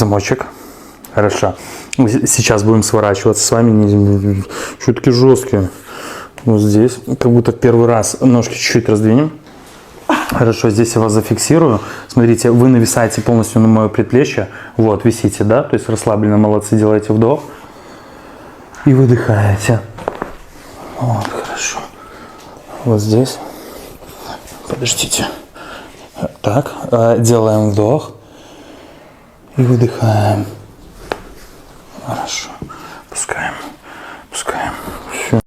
замочек. Хорошо. Сейчас будем сворачиваться с вами. Шутки жесткие. Вот здесь, как будто в первый раз, ножки чуть-чуть раздвинем. Хорошо, здесь я вас зафиксирую. Смотрите, вы нависаете полностью на мое предплечье. Вот, висите, да? То есть расслабленно, молодцы, делаете вдох. И выдыхаете. Вот, хорошо. Вот здесь. Подождите. Так, делаем вдох. И выдыхаем.